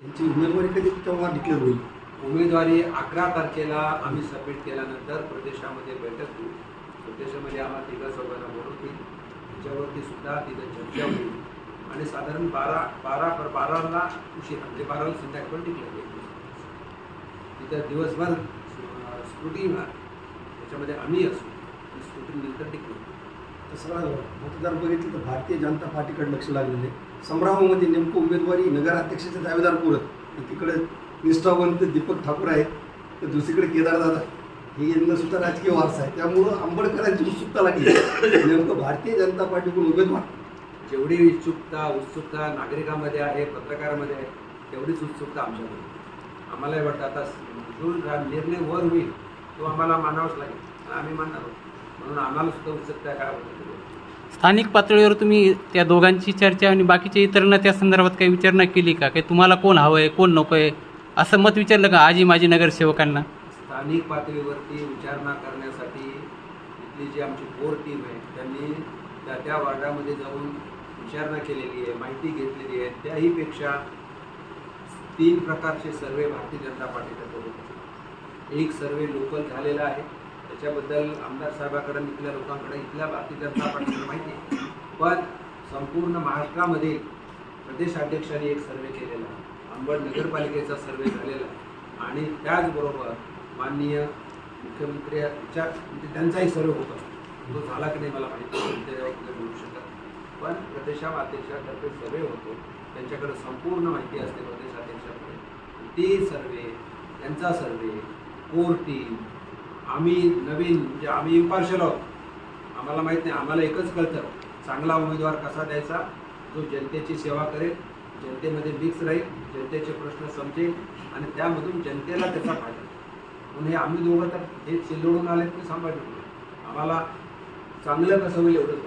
त्यांची उमेदवारी कधी तेव्हा डिक्लेअर होईल? उमेदवारी 11 तारखेला आम्ही सबमिट केल्यानंतर प्रदेशामध्ये बैठक होईल. प्रदेशामध्ये आम्हाला तिघं चौघांना बोलवतील, त्याच्यावरती सुद्धा तिथं चर्चा होईल आणि साधारण 12ला उशीर म्हणजे 12ला संध्याकाळी डिक्लेअर होईल. तिथं दिवसभर स्क्रुटिनी होणार, त्याच्यामध्ये आम्ही असू आणि स्क्रुटिनी नंतर डिक्लेअर होईल. तसं मतदार बघितलं तर भारतीय जनता पार्टीकडे लक्ष लागलेले. संभ्रमामध्ये नेमकं उमेदवारी नगराध्यक्षाचे दावेदार पुरत, एकीकडे निष्ठावंत दीपक ठाकूर आहेत तर दुसरीकडे केदारदादा, हे यांना सुद्धा राजकीय वारसा आहे. त्यामुळं आंबेडकरांची उत्सुकता लागली नेमकं भारतीय जनता पार्टीकडून उमेदवार. जेवढी उत्सुकता नागरिकांमध्ये आहे, पत्रकारामध्ये आहे, तेवढीच उत्सुकता आमच्याकडे. आम्हालाही वाटतं आता जो निर्णय वर होईल तो आम्हाला मानावाच लागेल, आम्ही मानणार आहोत. म्हणून आम्हाला सुद्धा उत्सुकता काय होतं. स्थानिक पातळीवर तुम्ही त्या दोघांची चर्चा आणि बाकीच्या इतरांना त्या संदर्भात काही विचारणा केली का? काही तुम्हाला कोण हवं आहे, कोण नको आहे, असं मत विचारलं का आजी माजी नगरसेवकांना? स्थानिक पातळीवरती विचारणा करण्यासाठी इथली जी आमची कोर टीम आहे त्यांनी त्या वार्डामध्ये जाऊन विचारणा केलेली आहे, माहिती घेतलेली आहे. त्याहीपेक्षा 3 प्रकारचे सर्वे भारतीय जनता पार्टीच्या करून एक सर्वे लोकल झालेला आहे, त्याच्याबद्दल आमदार साहेबाकडे, इथल्या लोकांकडे, इथल्या भारतीय जनता पार्टीला माहिती आहे. पण संपूर्ण महाराष्ट्रामध्ये प्रदेशाध्यक्षांनी एक सर्वे केलेला आहे, अंबड नगरपालिकेचा सर्वे झालेला आहे आणि त्याचबरोबर माननीय मुख्यमंत्र्यांच्या म्हणजे त्यांचाही सर्वे होता. तो झाला की नाही मला माहिती नाही, त्याच्यावर बोलू शकत. पण प्रदेशाध्यक्षातर्फे सर्वे होतो, त्यांच्याकडे संपूर्ण माहिती असते प्रदेशाध्यक्षाकडे. ती सर्वे, त्यांचा सर्वे, कोर टीम, आम्ही नवीन म्हणजे आम्ही इम्पार्शियल आहोत. आम्हाला माहीत नाही, आम्हाला एकच कळतं चांगला उमेदवार कसा द्यायचा, जो जनतेची सेवा करेल, जनतेमध्ये मिक्स राहील, जनतेचे प्रश्न समजेल आणि त्यामधून जनतेला त्याचा फायदा. म्हणून हे आम्ही दोघं तर हे चिल्लोडून आलेत की सांभाळून, आम्हाला चांगलं कसं होईल एवढंच.